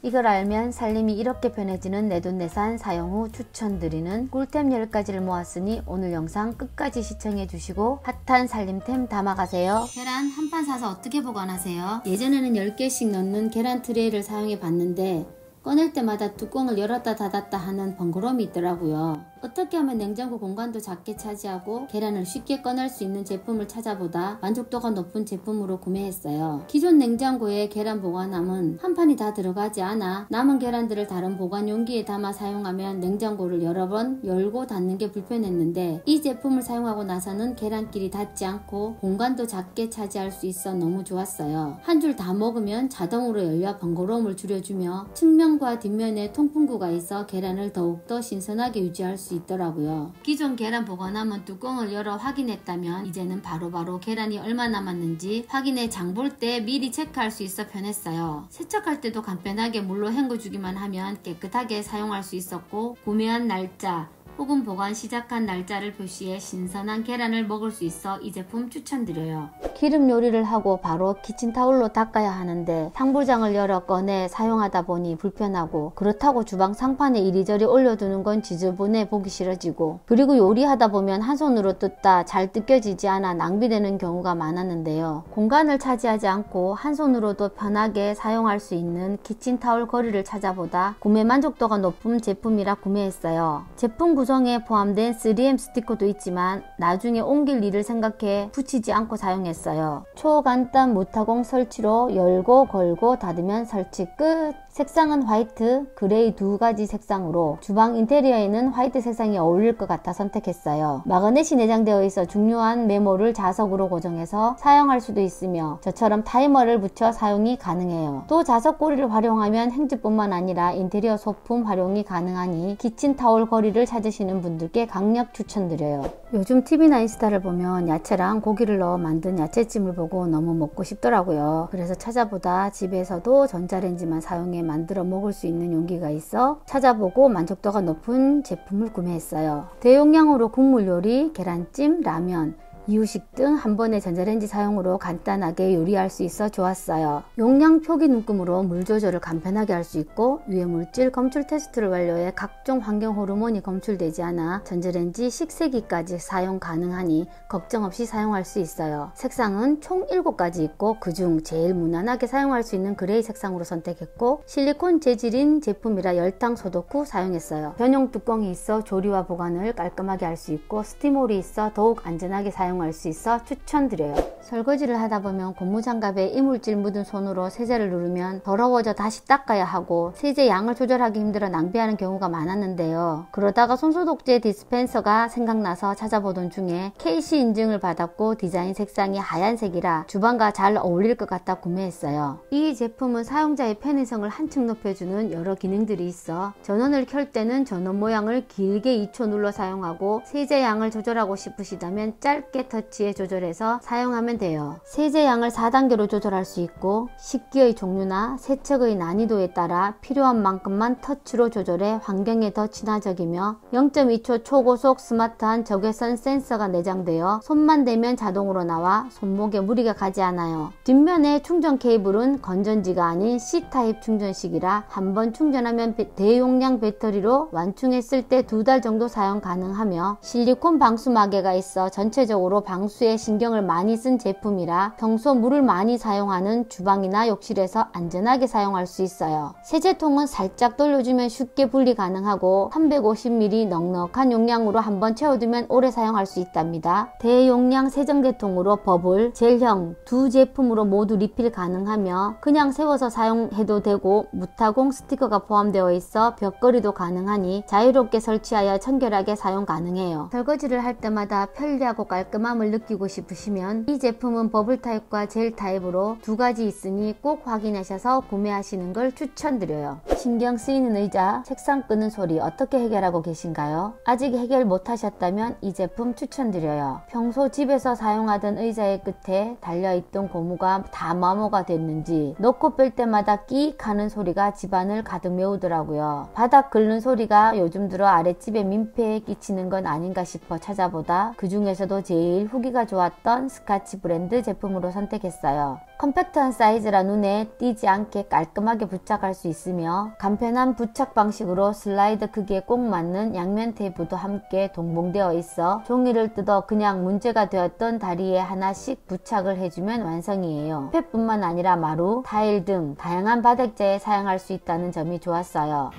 이걸 알면 살림이 이렇게 편해지는 내돈내산 사용 후 추천드리는 꿀템 10가지를 모았으니 오늘 영상 끝까지 시청해주시고 핫한 살림템 담아가세요. 계란 한 판 사서 어떻게 보관하세요? 예전에는 10개씩 넣는 계란 트레이를 사용해 봤는데 꺼낼 때마다 뚜껑을 열었다 닫았다 하는 번거로움이 있더라고요. 어떻게 하면 냉장고 공간도 작게 차지하고 계란을 쉽게 꺼낼 수 있는 제품을 찾아보다 만족도가 높은 제품으로 구매했어요. 기존 냉장고에 계란 보관함은 한 판이 다 들어가지 않아 남은 계란들을 다른 보관 용기에 담아 사용하면 냉장고를 여러 번 열고 닫는 게 불편했는데 이 제품을 사용하고 나서는 계란끼리 닿지 않고 공간도 작게 차지할 수 있어 너무 좋았어요. 한 줄 다 먹으면 자동으로 열려 번거로움을 줄여주며 측면과 뒷면에 통풍구가 있어 계란을 더욱더 신선하게 유지할 수 있더라고요. 기존 계란 보관함은 뚜껑을 열어 확인했다면 이제는 바로바로 계란이 얼마 남았는지 확인해 장 볼 때 미리 체크할 수 있어 편했어요. 세척할 때도 간편하게 물로 헹궈주기만 하면 깨끗하게 사용할 수 있었고 구매한 날짜 혹은 보관 시작한 날짜를 표시해 신선한 계란을 먹을 수 있어 이 제품 추천드려요. 기름 요리를 하고 바로 키친타올로 닦아야 하는데 상부장을 열어 꺼내 사용하다 보니 불편하고 그렇다고 주방 상판에 이리저리 올려두는 건 지저분해 보기 싫어지고 그리고 요리하다 보면 한 손으로 뜯다 잘 뜯겨지지 않아 낭비되는 경우가 많았는데요. 공간을 차지하지 않고 한 손으로도 편하게 사용할 수 있는 키친타올 거리를 찾아보다 구매 만족도가 높은 제품이라 구매했어요. 제품 구성에 포함된 3M 스티커도 있지만 나중에 옮길 일을 생각해 붙이지 않고 사용했어요. 초간단 무타공 설치로 열고 걸고 닫으면 설치 끝! 색상은 화이트, 그레이 두 가지 색상으로 주방 인테리어에는 화이트 색상이 어울릴 것 같아 선택했어요. 마그넷이 내장되어 있어 중요한 메모를 자석으로 고정해서 사용할 수도 있으며 저처럼 타이머를 붙여 사용이 가능해요. 또 자석 고리를 활용하면 행주뿐만 아니라 인테리어 소품 활용이 가능하니 키친타올 거리를 찾으시는 분들께 강력 추천드려요. 요즘 TV나 인스타를 보면 야채랑 고기를 넣어 만든 야채찜을 보고 너무 먹고 싶더라고요. 그래서 찾아보다 집에서도 전자레인지만 사용해 만들어 먹을 수 있는 용기가 있어 찾아보고 만족도가 높은 제품을 구매했어요. 대용량으로 국물 요리, 계란찜, 라면, 이유식 등 한 번의 전자레인지 사용으로 간단하게 요리할 수 있어 좋았어요. 용량 표기 눈금으로 물 조절을 간편하게 할 수 있고 유해물질 검출 테스트를 완료해 각종 환경 호르몬이 검출되지 않아 전자레인지 식세기까지 사용 가능하니 걱정 없이 사용할 수 있어요. 색상은 총 7가지 있고 그중 제일 무난하게 사용할 수 있는 그레이 색상으로 선택했고 실리콘 재질인 제품이라 열탕 소독 후 사용했어요. 전용 뚜껑이 있어 조리와 보관을 깔끔하게 할 수 있고 스팀홀이 있어 더욱 안전하게 사용할 수 있어 추천드려요. 설거지를 하다 보면 고무장갑에 이물질 묻은 손으로 세제를 누르면 더러워져 다시 닦아야 하고 세제 양을 조절하기 힘들어 낭비하는 경우가 많았는데요. 그러다가 손소독제 디스펜서가 생각나서 찾아보던 중에 KC 인증을 받았고 디자인 색상이 하얀색이라 주방과 잘 어울릴 것 같아 구매했어요. 이 제품은 사용자의 편의성을 한층 높여주는 여러 기능들이 있어 전원을 켤 때는 전원 모양을 길게 2초 눌러 사용하고 세제 양을 조절하고 싶으시다면 짧게 터치해 조절해서 사용하면 돼요. 세제 양을 4단계로 조절할 수 있고 식기의 종류나 세척의 난이도에 따라 필요한 만큼만 터치로 조절해 환경에 더 친화적이며 0.2초 초고속 스마트한 적외선 센서가 내장되어 손만 대면 자동으로 나와 손목에 무리가 가지 않아요. 뒷면의 충전 케이블은 건전지가 아닌 C타입 충전식이라 한번 충전하면 대용량 배터리로 완충했을 때 2달 정도 사용 가능하며 실리콘 방수 마개가 있어 전체적으로 방수에 신경을 많이 쓴 제품이라 평소 물을 많이 사용하는 주방이나 욕실에서 안전하게 사용할 수 있어요. 세제통은 살짝 돌려주면 쉽게 분리 가능하고 350ml 넉넉한 용량으로 한번 채워두면 오래 사용할 수 있답니다. 대용량 세정제통으로 버블, 젤형 두 제품으로 모두 리필 가능하며 그냥 세워서 사용해도 되고 무타공 스티커가 포함되어 있어 벽걸이도 가능하니 자유롭게 설치하여 청결하게 사용 가능해요. 설거지를 할 때마다 편리하고 깔끔함을 느끼고 싶으시면 이 제품은 버블 타입과 젤 타입으로 2가지 있으니 꼭 확인하셔서 구매하시는 걸 추천드려요. 신경 쓰이는 의자, 책상 끄는 소리 어떻게 해결하고 계신가요? 아직 해결 못하셨다면 이 제품 추천드려요. 평소 집에서 사용하던 의자의 끝에 달려있던 고무가 다 마모가 됐는지 놓고 뺄 때마다 끼익 하는 소리가 집안을 가득 메우더라고요. 바닥 긁는 소리가 요즘 들어 아랫집에 민폐에 끼치는 건 아닌가 싶어 찾아보다 그 중에서도 제일 후기가 좋았던 스카치 브랜드 제품으로 선택했어요. 컴팩트한 사이즈라 눈에 띄지 않게 깔끔하게 부착할 수 있으며 간편한 부착 방식으로 슬라이드 크기에 꼭 맞는 양면 테이프도 함께 동봉되어 있어 종이를 뜯어 그냥 문제가 되었던 다리에 하나씩 부착을 해주면 완성이에요. 펫뿐만 아니라 마루, 타일 등 다양한 바닥재에 사용할 수 있다는 점이 좋았어요.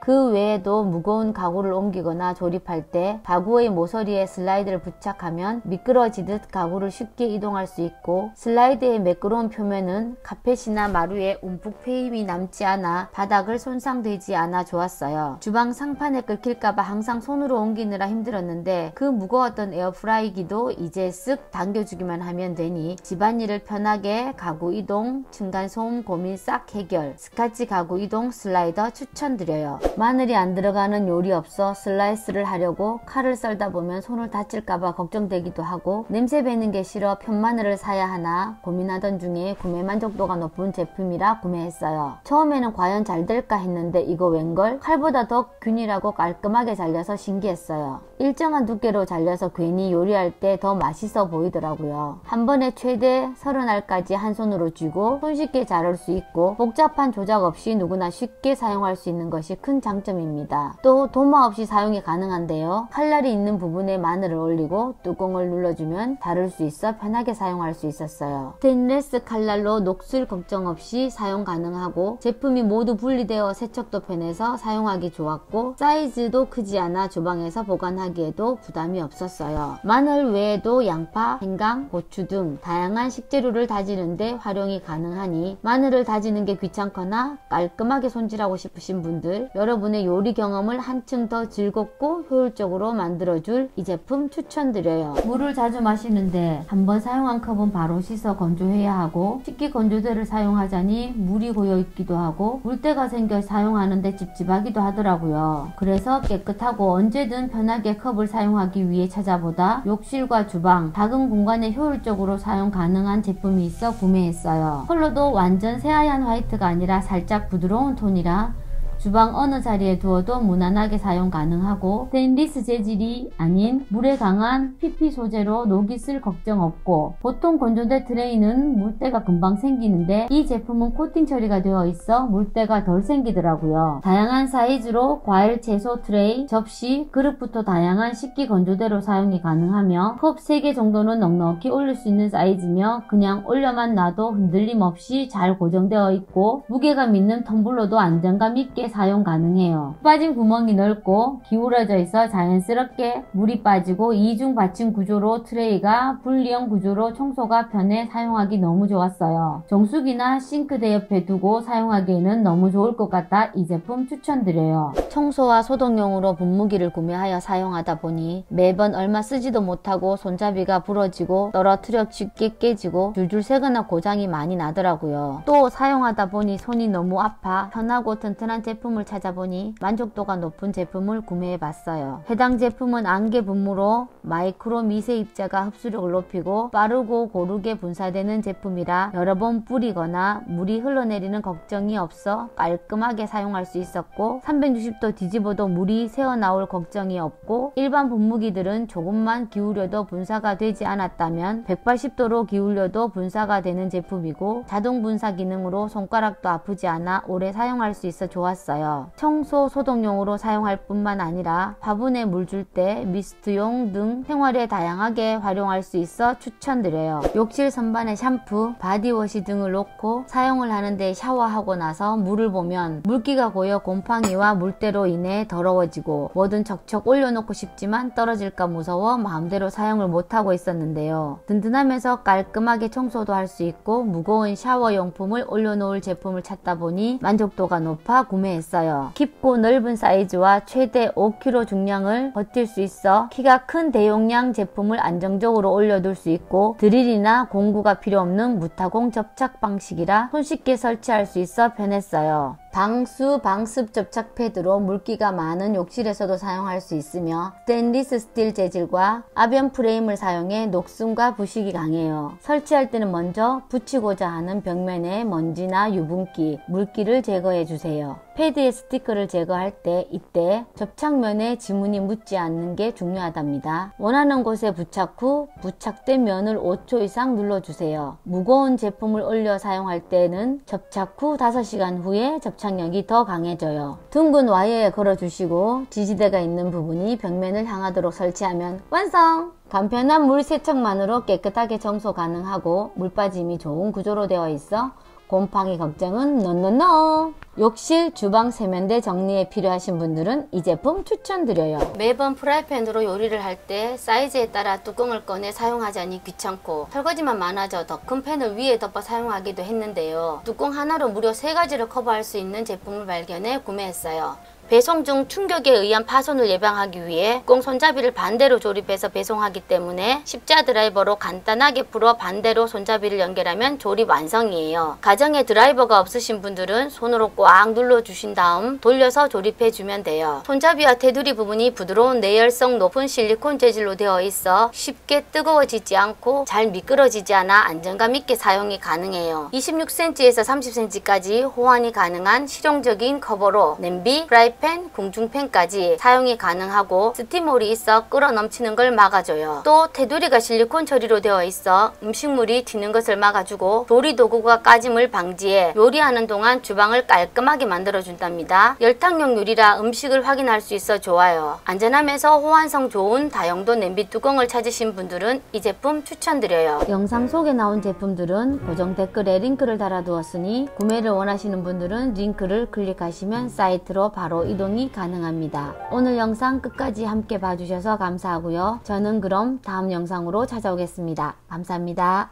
그 외에도 무거운 가구를 옮기거나 조립할 때 가구의 모서리에 슬라이드를 부착하면 미끄러지듯 가구를 쉽게 이동할 수 있고 슬라이드의 매끄러운 표면은 카펫이나 마루에 움푹 패임이 남지 않아 바닥을 손상되지 않아 좋았어요. 주방 상판에 긁힐까봐 항상 손으로 옮기느라 힘들었는데 그 무거웠던 에어프라이기도 이제 쓱 당겨주기만 하면 되니 집안일을 편하게 가구 이동, 층간소음 고민 싹 해결, 스카치 가구 이동 슬라이더 추천드려요. 마늘이 안 들어가는 요리 없어 슬라이스를 하려고 칼을 썰다 보면 손을 다칠까봐 걱정되기도 하고 냄새 배는 게 싫어 편마늘을 사야 하나 고민하던 중에 구매 만족도가 높은 제품이라 구매했어요. 처음에는 과연 잘 될까 했는데 이거 웬걸? 칼보다 더 균일하고 깔끔하게 잘려서 신기했어요. 일정한 두께로 잘려서 괜히 요리할 때 더 맛있어 보이더라고요. 한 번에 최대 30알까지 한 손으로 쥐고 손쉽게 자를 수 있고 복잡한 조작 없이 누구나 쉽게 사용할 수 있는 것이 큰 장점입니다. 또 도마 없이 사용이 가능한데요. 칼날이 있는 부분에 마늘을 올리고 뚜껑을 눌러주면 다룰 수 있어 편하게 사용할 수 있었어요. 스테인리스 칼날로 녹슬 걱정 없이 사용 가능하고 제품이 모두 분리되어 세척도 편해서 사용하기 좋았고 사이즈도 크지 않아 주방에서 보관하기에도 부담이 없었어요. 마늘 외에도 양파, 생강, 고추 등 다양한 식재료를 다지는데 활용이 가능하니 마늘을 다지는 게 귀찮거나 깔끔하게 손질하고 싶으신 분들 여러분의 요리 경험을 한층 더 즐겁고 효율적으로 만들어줄 이 제품 추천드려요. 물을 자주 마시는데 한번 사용한 컵은 바로 씻어 건조해야 하고 식기 건조대를 사용하자니 물이 고여있기도 하고 물때가 생겨 사용하는데 찝찝하기도 하더라고요. 그래서 깨끗하고 언제든 편하게 컵을 사용하기 위해 찾아보다 욕실과 주방, 작은 공간에 효율적으로 사용 가능한 제품이 있어 구매했어요. 컬러도 완전 새하얀 화이트가 아니라 살짝 부드러운 톤이라 주방 어느 자리에 두어도 무난하게 사용 가능하고 스테인리스 재질이 아닌 물에 강한 PP 소재로 녹이 쓸 걱정 없고 보통 건조대 트레이는 물때가 금방 생기는데 이 제품은 코팅 처리가 되어 있어 물때가 덜 생기더라고요. 다양한 사이즈로 과일, 채소 트레이, 접시, 그릇부터 다양한 식기 건조대로 사용이 가능하며 컵 3개 정도는 넉넉히 올릴 수 있는 사이즈며 그냥 올려만 놔도 흔들림 없이 잘 고정되어 있고 무게감 있는 텀블러도 안정감 있게 사용 가능해요. 빠진 구멍이 넓고 기울어져 있어 자연스럽게 물이 빠지고 이중 받침 구조로 트레이가 분리형 구조로 청소가 편해 사용하기 너무 좋았어요. 정수기나 싱크대 옆에 두고 사용하기에는 너무 좋을 것 같아 이 제품 추천드려요. 청소와 소독용으로 분무기를 구매하여 사용하다 보니 매번 얼마 쓰지도 못하고 손잡이가 부러지고 떨어뜨려 쉽게 깨지고 줄줄 새거나 고장이 많이 나더라고요. 또 사용하다 보니 손이 너무 아파 편하고 튼튼한 제품을 찾아보니 만족도가 높은 제품을 구매해봤어요. 해당 제품은 안개 분무로 마이크로 미세 입자가 흡수력을 높이고 빠르고 고르게 분사되는 제품이라 여러 번 뿌리거나 물이 흘러내리는 걱정이 없어 깔끔하게 사용할 수 있었고 360도 뒤집어도 물이 새어나올 걱정이 없고 일반 분무기들은 조금만 기울여도 분사가 되지 않았다면 180도로 기울여도 분사가 되는 제품이고 자동 분사 기능으로 손가락도 아프지 않아 오래 사용할 수 있어 좋았어요. 청소, 소독용으로 사용할 뿐만 아니라 화분에 물 줄 때 미스트용 등 생활에 다양하게 활용할 수 있어 추천드려요. 욕실 선반에 샴푸, 바디워시 등을 놓고 사용을 하는데 샤워하고 나서 물을 보면 물기가 고여 곰팡이와 물때로 인해 더러워지고 뭐든 척척 올려놓고 싶지만 떨어질까 무서워 마음대로 사용을 못하고 있었는데요. 든든하면서 깔끔하게 청소도 할 수 있고 무거운 샤워용품을 올려놓을 제품을 찾다 보니 만족도가 높아 구매했습니다. 사용했어요. 깊고 넓은 사이즈와 최대 5kg 중량을 버틸 수 있어 키가 큰 대용량 제품을 안정적으로 올려둘 수 있고 드릴이나 공구가 필요 없는 무타공 접착 방식이라 손쉽게 설치할 수 있어 편했어요. 방수, 방습 접착 패드로 물기가 많은 욕실에서도 사용할 수 있으며 스테인리스 스틸 재질과 아변 프레임을 사용해 녹슨과 부식이 강해요. 설치할 때는 먼저 붙이고자 하는 벽면에 먼지나 유분기, 물기를 제거해 주세요. 패드에 스티커를 제거할 때 이때 접착면에 지문이 묻지 않는 게 중요하답니다. 원하는 곳에 부착 후 부착된 면을 5초 이상 눌러주세요. 무거운 제품을 올려 사용할 때는 접착 후 5시간 후에 접착력이 더 강해져요. 둥근 와이어에 걸어주시고 지지대가 있는 부분이 벽면을 향하도록 설치하면 완성! 간편한 물 세척만으로 깨끗하게 청소 가능하고 물 빠짐이 좋은 구조로 되어 있어 곰팡이 걱정은 노노노! 욕실, 주방 세면대 정리에 필요하신 분들은 이 제품 추천드려요. 매번 프라이팬으로 요리를 할 때 사이즈에 따라 뚜껑을 꺼내 사용하자니 귀찮고 설거지만 많아져 더 큰 팬을 위에 덮어 사용하기도 했는데요. 뚜껑 하나로 무려 3가지를 커버할 수 있는 제품을 발견해 구매했어요. 배송 중 충격에 의한 파손을 예방하기 위해 뚜껑 손잡이를 반대로 조립해서 배송하기 때문에 십자 드라이버로 간단하게 풀어 반대로 손잡이를 연결하면 조립 완성이에요. 가정에 드라이버가 없으신 분들은 손으로 꽉 눌러주신 다음 돌려서 조립해주면 돼요. 손잡이와 테두리 부분이 부드러운 내열성 높은 실리콘 재질로 되어 있어 쉽게 뜨거워지지 않고 잘 미끄러지지 않아 안정감 있게 사용이 가능해요. 26cm에서 30cm까지 호환이 가능한 실용적인 커버로 냄비, 프라이팬, 궁중팬까지 사용이 가능하고 스팀홀이 있어 끓어 넘치는 걸 막아줘요. 또 테두리가 실리콘 처리로 되어 있어 음식물이 튀는 것을 막아주고 조리 도구가 까짐을 방지해 요리하는 동안 주방을 깔끔하게 만들어준답니다. 열탕용 유리라 음식을 확인할 수 있어 좋아요. 안전하면서 호환성 좋은 다용도 냄비 뚜껑을 찾으신 분들은 이 제품 추천드려요. 영상 속에 나온 제품들은 고정 댓글에 링크를 달아두었으니 구매를 원하시는 분들은 링크를 클릭하시면 사이트로 바로 이동이 가능합니다. 오늘 영상 끝까지 함께 봐주셔서 감사하고요. 저는 그럼 다음 영상으로 찾아오겠습니다. 감사합니다.